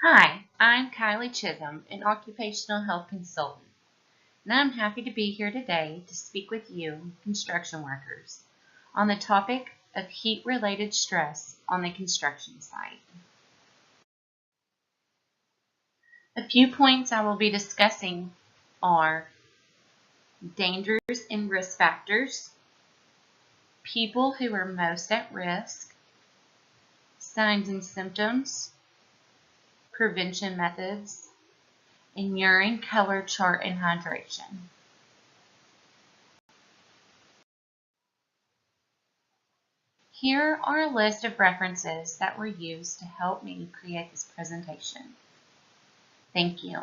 Hi, I'm Kylie Chisholm, an occupational health consultant, and I'm happy to be here today to speak with you, construction workers, on the topic of heat-related stress on the construction site. A few points I will be discussing are dangers and risk factors, people who are most at risk, signs and symptoms, prevention methods, and urine color chart and hydration. Here are a list of references that were used to help me create this presentation. Thank you.